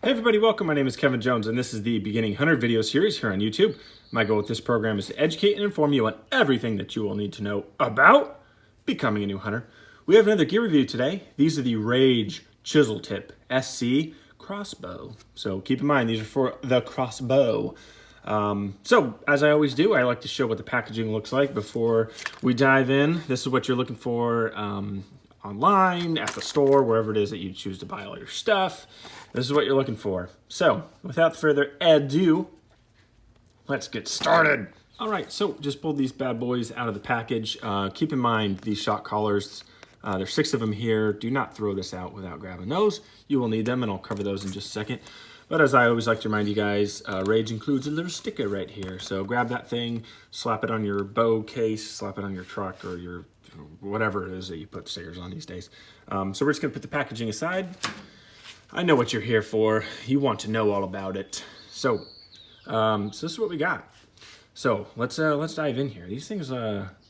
Hey everybody, welcome. My name is Kevin Jones and this is the Beginning Hunter video series here on YouTube. My goal with this program is to educate and inform you on everything that you will need to know about becoming a new hunter. We have another gear review today. These are the Rage Chisel Tip SC Crossbow. So keep in mind, these are for the Crossbow. So as I always do, I like to show what the packaging looks like before we dive in. This is what you're looking for online, at the store, wherever it is that you choose to buy all your stuff. This is what you're looking for. So without further ado, let's get started. All right, so just pulled these bad boys out of the package. Keep in mind these shock collars, there's 6 of them here. Do not throw this out without grabbing those. You will need them, and I'll cover those in just a second. But as I always like to remind you guys, Rage includes a little sticker right here. So grab that thing, slap it on your bow case, slap it on your truck or your whatever it is that you put stickers on these days. So we're just gonna put the packaging aside. I know what you're here for. You want to know all about it. So, so this is what we got. So let's dive in here. These things,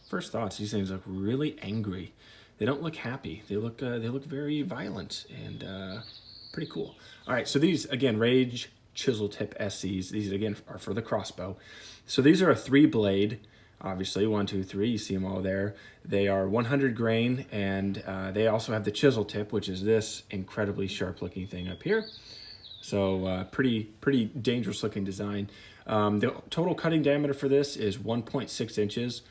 first thoughts, these things look really angry. They don't look happy. They look very violent and pretty cool. All right, so these, again, Rage Chisel Tip SCs. These, again, are for the Crossbow. So these are a 3-blade, obviously, 1, 2, 3, you see them all there. They are 100 grain, and they also have the chisel tip, which is this incredibly sharp-looking thing up here. So pretty dangerous-looking design. The total cutting diameter for this is 1.6 inches,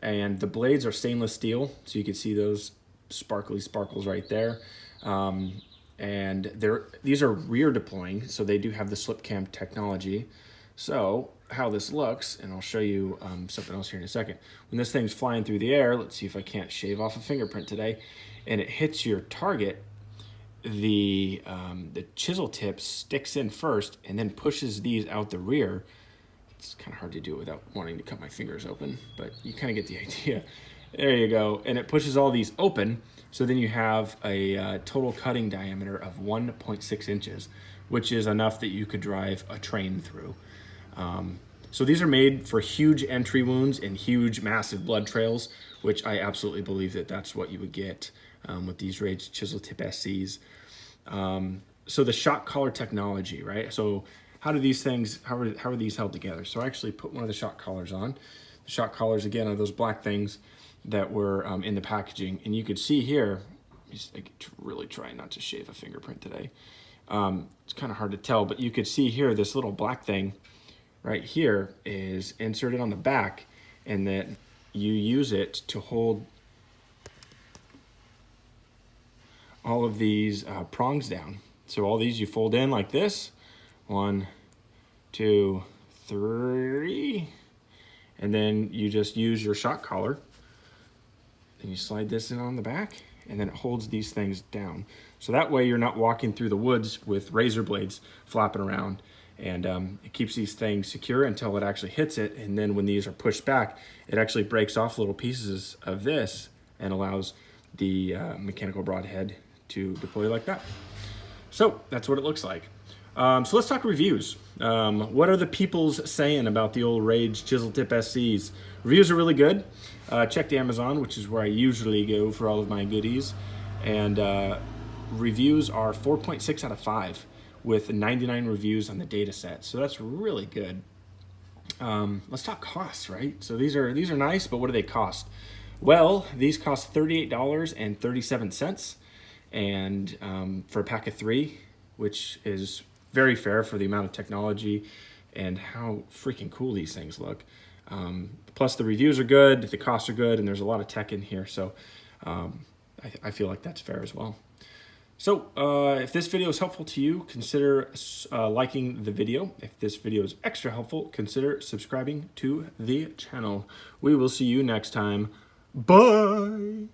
and the blades are stainless steel, so you can see those sparkly sparkles right there. And these are rear deploying, so they do have the slip cam technology. So how this looks, and I'll show you something else here in a second. When this thing's flying through the air, let's see if I can't shave off a fingerprint today, and it hits your target, the chisel tip sticks in first and then pushes these out the rear. It's kind of hard to do it without wanting to cut my fingers open, but you kind of get the idea. There you go, and it pushes all these open, so then you have a total cutting diameter of 1.6 inches, which is enough that you could drive a train through. So these are made for huge entry wounds and huge, massive blood trails, which I absolutely believe that that's what you would get with these Rage Chisel Tip SCs. So the shock collar technology, right? So how do these things, how are these held together? So I actually put one of the shock collars on. The shock collars, again, are those black things that were in the packaging. And you could see here, I really try not to shave a fingerprint today. It's kind of hard to tell, but you could see here, this little black thing right here is inserted on the back, and then you use it to hold all of these prongs down. So all these you fold in like this, 1, 2, 3, and then you just use your shock collar and you slide this in on the back, and then it holds these things down. So that way you're not walking through the woods with razor blades flapping around, and it keeps these things secure until it actually hits it, and then when these are pushed back, it actually breaks off little pieces of this and allows the mechanical broadhead to deploy like that. So that's what it looks like. So let's talk reviews. What are the people's saying about the old Rage Chisel Tip SCs? Reviews are really good. Checked Amazon, which is where I usually go for all of my goodies. And reviews are 4.6 out of 5 with 99 reviews on the data set. So that's really good. Let's talk costs, right? So these are nice, but what do they cost? Well, these cost $38.37 and for a pack of 3, which is very fair for the amount of technology and how freaking cool these things look. Plus the reviews are good, the costs are good, and there's a lot of tech in here, so I feel like that's fair as well. So if this video is helpful to you, consider liking the video. If this video is extra helpful, consider subscribing to the channel. We will see you next time. Bye!